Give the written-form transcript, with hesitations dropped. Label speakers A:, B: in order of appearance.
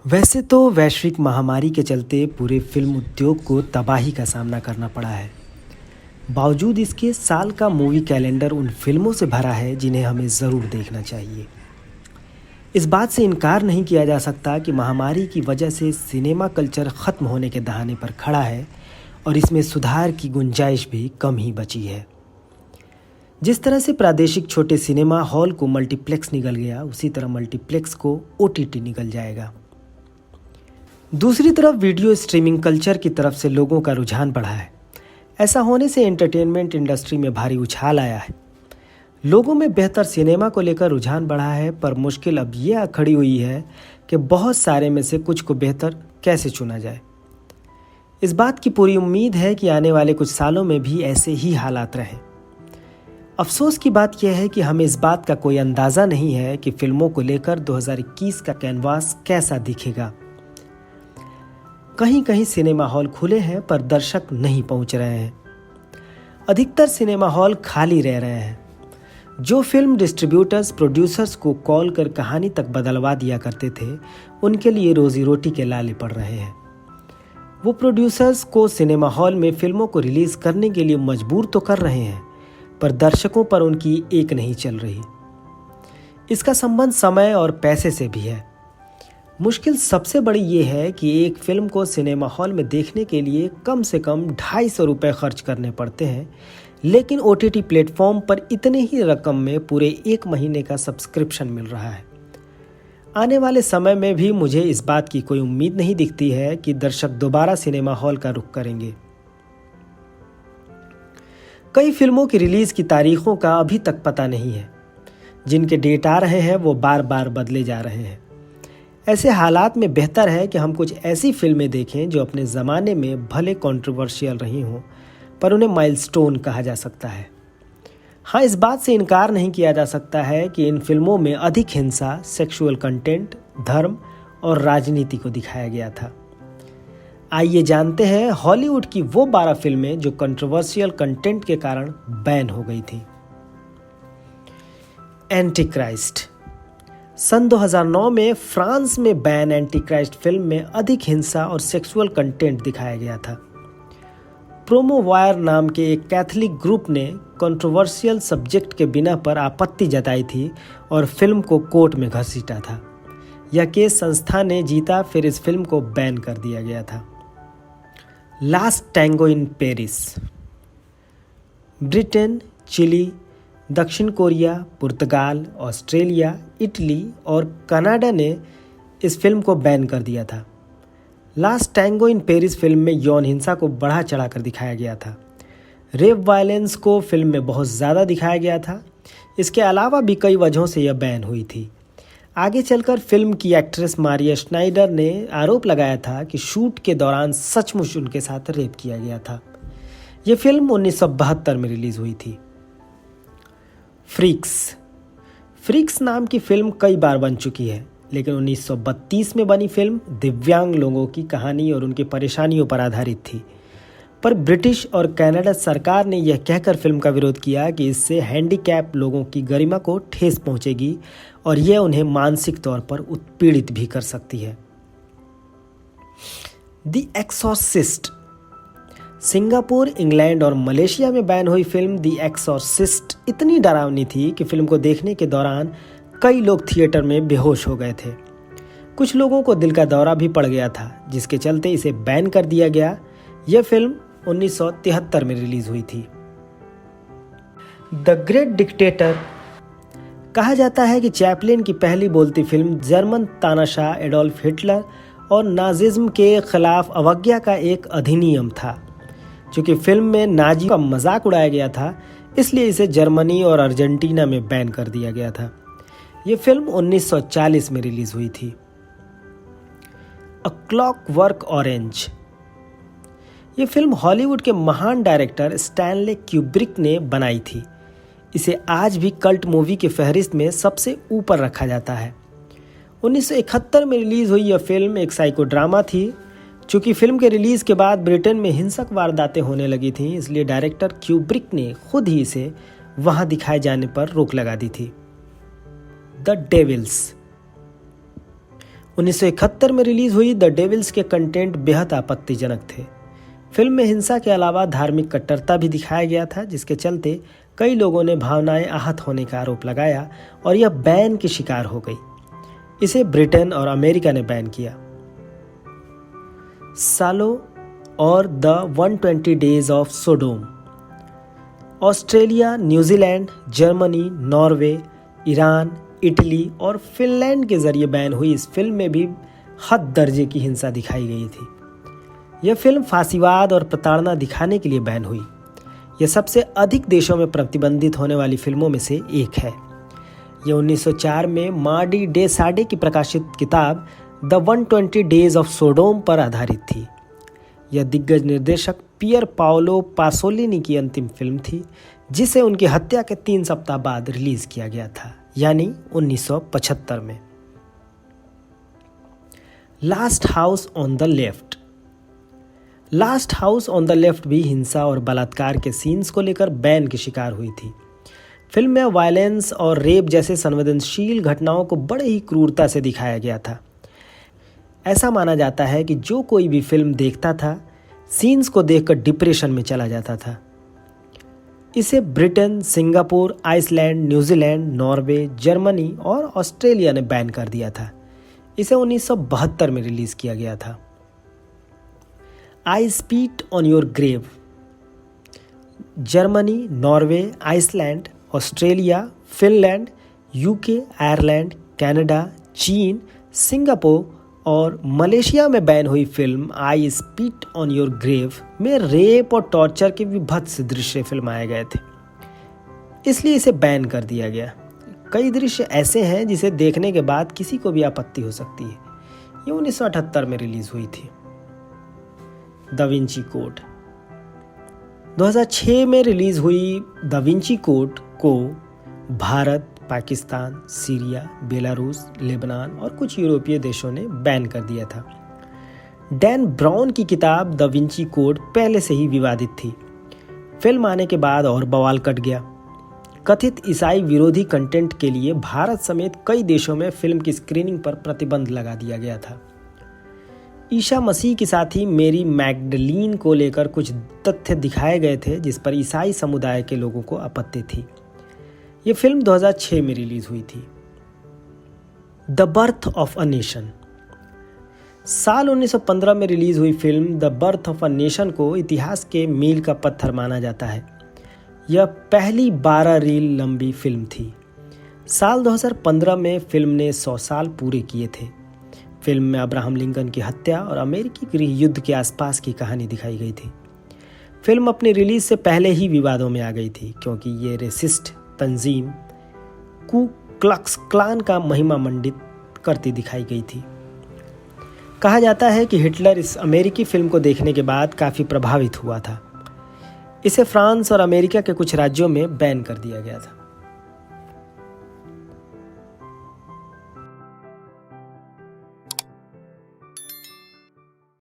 A: वैसे तो वैश्विक महामारी के चलते पूरे फिल्म उद्योग को तबाही का सामना करना पड़ा है। बावजूद इसके साल का मूवी कैलेंडर उन फिल्मों से भरा है जिन्हें हमें ज़रूर देखना चाहिए। इस बात से इनकार नहीं किया जा सकता कि महामारी की वजह से सिनेमा कल्चर ख़त्म होने के दहाने पर खड़ा है और इसमें सुधार की गुंजाइश भी कम ही बची है। जिस तरह से प्रादेशिक छोटे सिनेमा हॉल को मल्टीप्लेक्स निगल गया, उसी तरह मल्टीप्लेक्स को ओटीटी निगल जाएगा। दूसरी तरफ वीडियो स्ट्रीमिंग कल्चर की तरफ से लोगों का रुझान बढ़ा है। ऐसा होने से एंटरटेनमेंट इंडस्ट्री में भारी उछाल आया है। लोगों में बेहतर सिनेमा को लेकर रुझान बढ़ा है, पर मुश्किल अब यह खड़ी हुई है कि बहुत सारे में से कुछ को बेहतर कैसे चुना जाए। इस बात की पूरी उम्मीद है कि आने वाले कुछ सालों में भी ऐसे ही हालात रहें। अफसोस की बात यह है कि हमें इस बात का कोई अंदाज़ा नहीं है कि फिल्मों को लेकर 2021 का कैनवास कैसा दिखेगा। कहीं कहीं सिनेमा हॉल खुले हैं पर दर्शक नहीं पहुंच रहे हैं। अधिकतर सिनेमा हॉल खाली रह रहे हैं। जो फिल्म डिस्ट्रीब्यूटर्स प्रोड्यूसर्स को कॉल कर कहानी तक बदलवा दिया करते थे, उनके लिए रोजी रोटी के लाले पड़ रहे हैं। वो प्रोड्यूसर्स को सिनेमा हॉल में फिल्मों को रिलीज करने के लिए मजबूर तो कर रहे हैं, पर दर्शकों पर उनकी एक नहीं चल रही। इसका संबंध समय और पैसे से भी है। मुश्किल सबसे बड़ी ये है कि एक फिल्म को सिनेमा हॉल में देखने के लिए कम से कम 250 रुपये खर्च करने पड़ते हैं, लेकिन ओटीटी प्लेटफॉर्म पर इतने ही रकम में पूरे 1 महीने का सब्सक्रिप्शन मिल रहा है। आने वाले समय में भी मुझे इस बात की कोई उम्मीद नहीं दिखती है कि दर्शक दोबारा सिनेमा हॉल का रुख करेंगे। कई फिल्मों की रिलीज की तारीखों का अभी तक पता नहीं है। जिनके डेट आ रहे हैं वो बार बार बदले जा रहे हैं। ऐसे हालात में बेहतर है कि हम कुछ ऐसी फिल्में देखें जो अपने ज़माने में भले कंट्रोवर्शियल रही हों, पर उन्हें माइलस्टोन कहा जा सकता है। हाँ, इस बात से इनकार नहीं किया जा सकता है कि इन फिल्मों में अधिक हिंसा, सेक्सुअल कंटेंट, धर्म और राजनीति को दिखाया गया था। आइए जानते हैं हॉलीवुड की वो 12 फिल्में जो कंट्रोवर्शियल कंटेंट के कारण बैन हो गई थी। एंटीक्राइस्ट। सन 2009 में फ्रांस में बैन एंटीक्राइस्ट फिल्म में अधिक हिंसा और सेक्सुअल कंटेंट दिखाया गया था। प्रोमोवायर नाम के एक कैथोलिक ग्रुप ने कंट्रोवर्शियल सब्जेक्ट के बिना पर आपत्ति जताई थी और फिल्म को कोर्ट में घसीटा था। यह केस संस्था ने जीता, फिर इस फिल्म को बैन कर दिया गया था। Last tango in Paris. Britain, Chile, दक्षिण कोरिया, पुर्तगाल, ऑस्ट्रेलिया, इटली और कनाडा ने इस फिल्म को बैन कर दिया था। Last tango in Paris film में यौन हिंसा को बढ़ा चढ़ाकर दिखाया गया था। रेप वायलेंस को फिल्म में बहुत ज़्यादा दिखाया गया था। इसके अलावा भी कई वजहों से यह बैन हुई थी। आगे चलकर फिल्म की एक्ट्रेस मारिया श्नाइडर ने आरोप लगाया था कि शूट के दौरान सचमुच उनके साथ रेप किया गया था। यह फिल्म 1972 में रिलीज हुई थी। फ्रीक्स नाम की फिल्म कई बार बन चुकी है, लेकिन 1932 में बनी फिल्म दिव्यांग लोगों की कहानी और उनकी परेशानियों पर आधारित थी। पर ब्रिटिश और कनाडा सरकार ने यह कहकर फिल्म का विरोध किया कि इससे हैंडीकैप लोगों की गरिमा को ठेस पहुंचेगी और यह उन्हें मानसिक तौर पर उत्पीड़ित भी कर सकती है। The exorcist. सिंगापुर, इंग्लैंड और मलेशिया में बैन हुई फिल्म द एक्सॉर्सिस्ट इतनी डरावनी थी कि फिल्म को देखने के दौरान कई लोग थिएटर में बेहोश हो गए थे। कुछ लोगों को दिल का दौरा भी पड़ गया था, जिसके चलते इसे बैन कर दिया गया। यह फिल्म 1973 में रिलीज हुई थी। The great dictator. कहा जाता है कि चैपलिन की पहली बोलती फिल्म जर्मन तानाशाह एडोल्फ हिटलर और नाजिज्म के खिलाफ अवज्ञा का एक अधिनियम था। चूंकि फिल्म में नाजी का मजाक उड़ाया गया था, इसलिए इसे जर्मनी और अर्जेंटीना में बैन कर दिया गया था। यह फिल्म 1940 में रिलीज हुई थी। अ क्लॉकवर्क ऑरेंज। यह फिल्म हॉलीवुड के महान डायरेक्टर स्टैनले क्यूब्रिक ने बनाई थी। इसे आज भी कल्ट मूवी की फहरिस्त में सबसे ऊपर रखा जाता है। 1971 में रिलीज हुई यह फिल्म एक साइको ड्रामा थी। चूंकि फिल्म के रिलीज के बाद ब्रिटेन में हिंसक वारदातें होने लगी थीं, इसलिए डायरेक्टर क्यूब्रिक ने खुद ही इसे वहां दिखाए जाने पर रोक लगा दी थी। The devils. 1971 में रिलीज हुई द डेविल्स के कंटेंट बेहद आपत्तिजनक थे। फिल्म में हिंसा के अलावा धार्मिक कट्टरता भी दिखाया गया था, जिसके चलते कई लोगों ने भावनाएं आहत होने का आरोप लगाया और यह बैन की शिकार हो गई। इसे ब्रिटेन और अमेरिका ने बैन किया। सालो और the 120 days of Sodom. Australia, New Zealand, Germany, Norway, Iran, Italy और फिनलैंड के जरिए बैन हुई इस फिल्म में भी हद दर्जे की हिंसा दिखाई गई थी। यह फिल्म फांसीवाद और प्रताड़ना दिखाने के लिए बैन हुई। यह सबसे अधिक देशों में प्रतिबंधित होने वाली फिल्मों में से एक है। यह 1904 में मार्डी डे साडे की प्रकाशित किताब द 120 डेज ऑफ सोडोम पर आधारित थी। यह दिग्गज निर्देशक पियर पाओलो पासोलिनी की अंतिम फिल्म थी, जिसे उनकी हत्या के 3 सप्ताह बाद रिलीज किया गया था, यानी 1975 में। Last house on the left. Last house on the left भी हिंसा और बलात्कार के सीन्स को लेकर बैन की शिकार हुई थी। फिल्म में वायलेंस और रेप जैसे संवेदनशील घटनाओं को बड़े ही क्रूरता से दिखाया गया था। ऐसा माना जाता है कि जो कोई भी फिल्म देखता था, सीन्स को देखकर डिप्रेशन में चला जाता था। इसे Britain, Singapore, Iceland, New Zealand, Norway, Germany और ऑस्ट्रेलिया ने बैन कर दिया था। इसे 1972 में रिलीज किया गया था। I spit on your grave. Germany, Norway, Iceland, Australia, Finland, UK, Ireland, Canada, चीन, सिंगापुर और मलेशिया में बैन हुई film I spit on your grave में रेप और टॉर्चर के विभत्स दृश्य फिल्माए गए थे, इसलिए इसे बैन कर दिया गया। कई दृश्य ऐसे हैं जिसे देखने के बाद किसी को भी आपत्ति हो सकती है। ये 1978 में रिलीज हुई थी। The Vinci code. 2006 में रिलीज हुई द विंची कोड को Bharat, Pakistan, Syria, Belarus, Lebanon और कुछ यूरोपीय देशों ने बैन कर दिया था। डैन ब्राउन की किताब द विंची कोड पहले से ही विवादित थी। फिल्म आने के बाद और बवाल कट गया। कथित ईसाई विरोधी कंटेंट के लिए भारत समेत कई देशों में फिल्म की स्क्रीनिंग पर प्रतिबंध लगा दिया गया था। ईसा मसीह की साथी मेरी मैगडलीन को लेकर कुछ तथ्य दिखाए गए थे, जिस पर ईसाई समुदाय के लोगों को आपत्ति थी। यह फिल्म 2006 में रिलीज हुई थी। The birth of a nation. साल 1915 में रिलीज हुई film the birth of a nation को इतिहास के मील का पत्थर माना जाता है। यह पहली 12 रील लंबी फिल्म थी। साल 2015 में फिल्म ने 100 साल पूरे किए थे। फिल्म में अब्राहम लिंकन की हत्या और अमेरिकी गृह युद्ध के आसपास की कहानी दिखाई गई थी। फिल्म अपनी रिलीज से पहले ही विवादों में आ गई थी, क्योंकि ये रेसिस्ट तंजीम कू क्लक्स क्लान का महिमा मंडित करती दिखाई गई थी। कहा जाता है कि हिटलर इस अमेरिकी फिल्म को देखने के बाद काफ़ी प्रभावित हुआ था। इसे फ्रांस और अमेरिका के कुछ राज्यों में बैन कर दिया गया था।